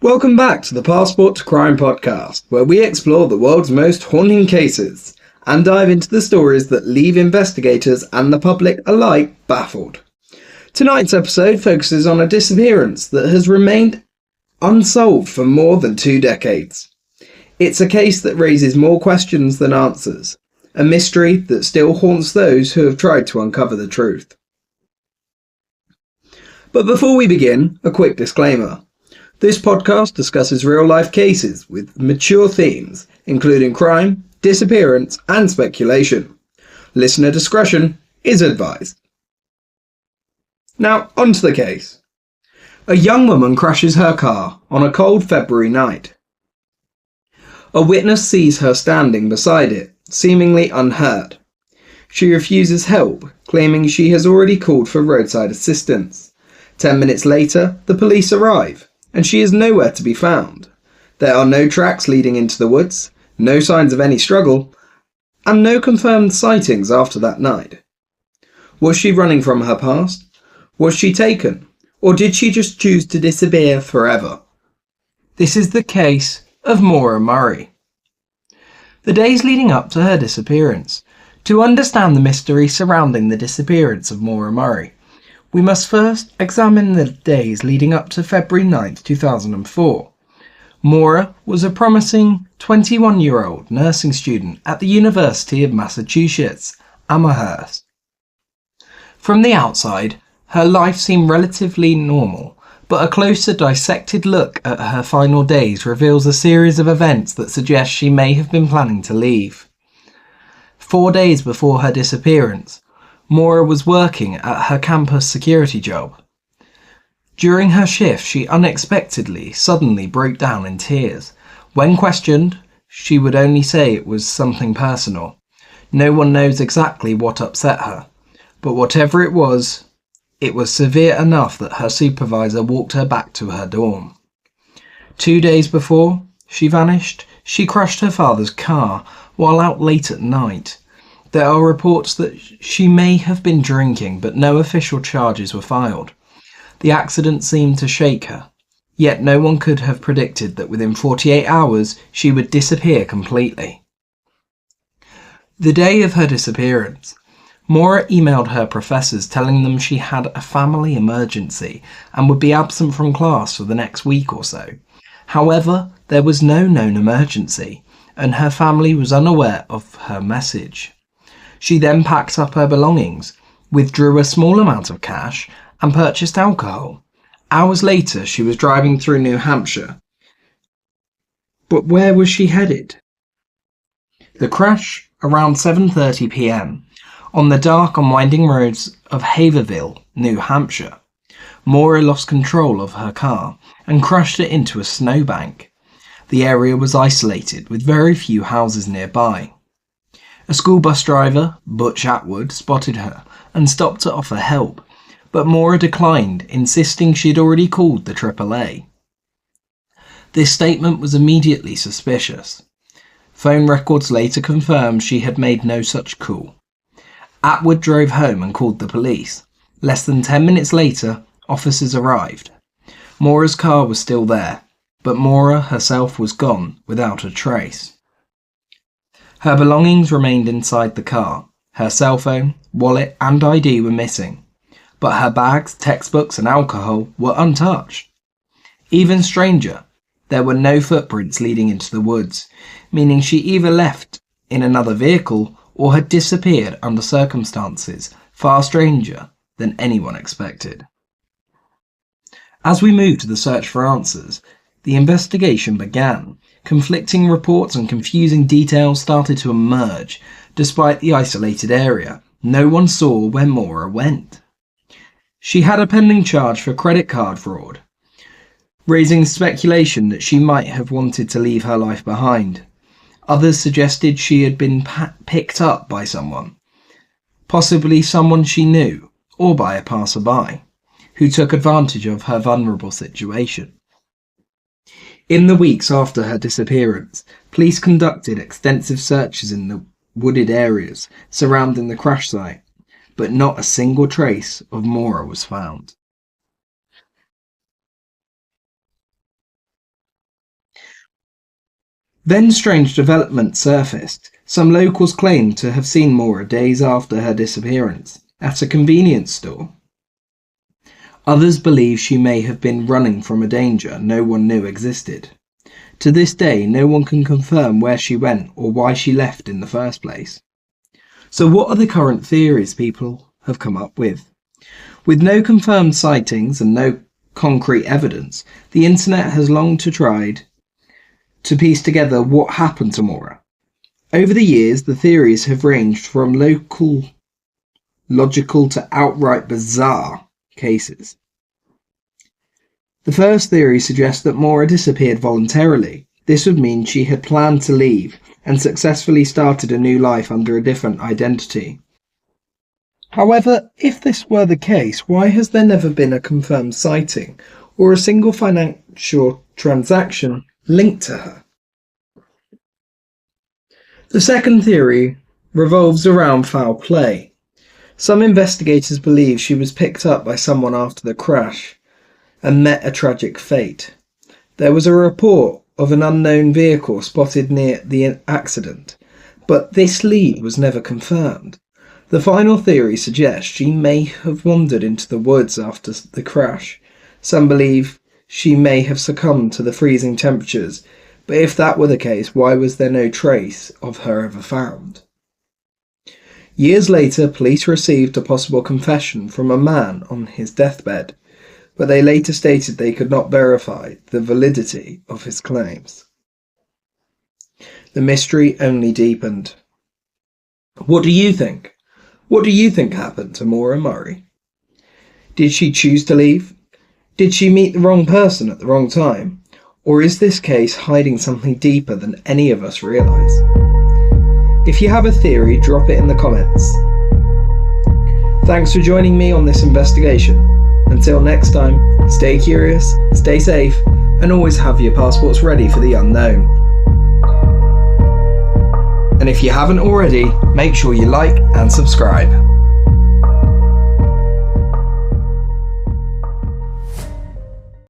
Welcome back to the Passport to Crime podcast, where we explore the world's most haunting cases and dive into the stories that leave investigators and the public alike baffled. Tonight's episode focuses on a disappearance that has remained unsolved for more than 2 decades. It's a case that raises more questions than answers, a mystery that still haunts those who have tried to uncover the truth. But before we begin, a quick disclaimer. This podcast discusses real-life cases with mature themes, including crime, disappearance, and speculation. Listener discretion is advised. Now, onto the case. A young woman crashes her car on a cold February night. A witness sees her standing beside it, seemingly unhurt. She refuses help, claiming she has already called for roadside assistance. 10 minutes later, the police arrive, and she is nowhere to be found. There are no tracks leading into the woods, no signs of any struggle, and no confirmed sightings after that night. Was she running from her past? Was she taken? Or did she just choose to disappear forever? This is the case of Maura Murray. The days leading up to her disappearance. To understand the mystery surrounding the disappearance of Maura Murray, we must first examine the days leading up to February 9, 2004. Maura was a promising 21-year-old nursing student at the University of Massachusetts, Amherst. From the outside, her life seemed relatively normal, but a closer dissected look at her final days reveals a series of events that suggest she may have been planning to leave. 4 days before her disappearance, Maura was working at her campus security job. During her shift, she suddenly broke down in tears. When questioned, she would only say it was something personal. No one knows exactly what upset her, but whatever it was severe enough that her supervisor walked her back to her dorm. 2 days before she vanished, she crashed her father's car while out late at night. There are reports that she may have been drinking, but no official charges were filed. The accident seemed to shake her, yet no one could have predicted that within 48 hours she would disappear completely. The day of her disappearance, Maura emailed her professors telling them she had a family emergency and would be absent from class for the next week or so. However, there was no known emergency, and her family was unaware of her message. She then packed up her belongings, withdrew a small amount of cash, and purchased alcohol. Hours later, she was driving through New Hampshire. But where was she headed? The crash, around 7:30 p.m., on the dark and winding roads of Haverhill, New Hampshire. Maura lost control of her car and crashed it into a snowbank. The area was isolated, with very few houses nearby. A school bus driver, Butch Atwood, spotted her and stopped to offer help, but Maura declined, insisting she had already called the AAA. This statement was immediately suspicious. Phone records later confirmed she had made no such call. Atwood drove home and called the police. Less than 10 minutes later, officers arrived. Maura's car was still there, but Maura herself was gone without a trace. Her belongings remained inside the car. Her cell phone, wallet, and ID were missing, but her bags, textbooks, and alcohol were untouched. Even stranger, there were no footprints leading into the woods, meaning she either left in another vehicle or had disappeared under circumstances far stranger than anyone expected. As we moved to the search for answers, the investigation began. Conflicting reports and confusing details started to emerge. Despite the isolated area, no one saw where Maura went. She had a pending charge for credit card fraud, raising speculation that she might have wanted to leave her life behind. Others suggested she had been picked up by someone, possibly someone she knew, or by a passerby, who took advantage of her vulnerable situation. In the weeks after her disappearance, police conducted extensive searches in the wooded areas surrounding the crash site, but not a single trace of Maura was found. Then strange developments surfaced. Some locals claimed to have seen Maura days after her disappearance at a convenience store. Others believe she may have been running from a danger no one knew existed. To this day, no one can confirm where she went or why she left in the first place. So what are the current theories people have come up with? With no confirmed sightings and no concrete evidence, the internet has long tried to piece together what happened to Maura. Over the years, the theories have ranged from logical to outright bizarre cases. The first theory suggests that Maura disappeared voluntarily. This would mean she had planned to leave and successfully started a new life under a different identity. However, if this were the case, why has there never been a confirmed sighting or a single financial transaction linked to her? The second theory revolves around foul play. Some investigators believe she was picked up by someone after the crash and met a tragic fate. There was a report of an unknown vehicle spotted near the accident, but this lead was never confirmed. The final theory suggests she may have wandered into the woods after the crash. Some believe she may have succumbed to the freezing temperatures, but if that were the case, why was there no trace of her ever found? Years later, police received a possible confession from a man on his deathbed, but they later stated they could not verify the validity of his claims. The mystery only deepened. What do you think? What do you think happened to Maura Murray? Did she choose to leave? Did she meet the wrong person at the wrong time? Or is this case hiding something deeper than any of us realise? If you have a theory, drop it in the comments. Thanks for joining me on this investigation. Until next time, stay curious, stay safe, and always have your passports ready for the unknown. And if you haven't already, make sure you like and subscribe.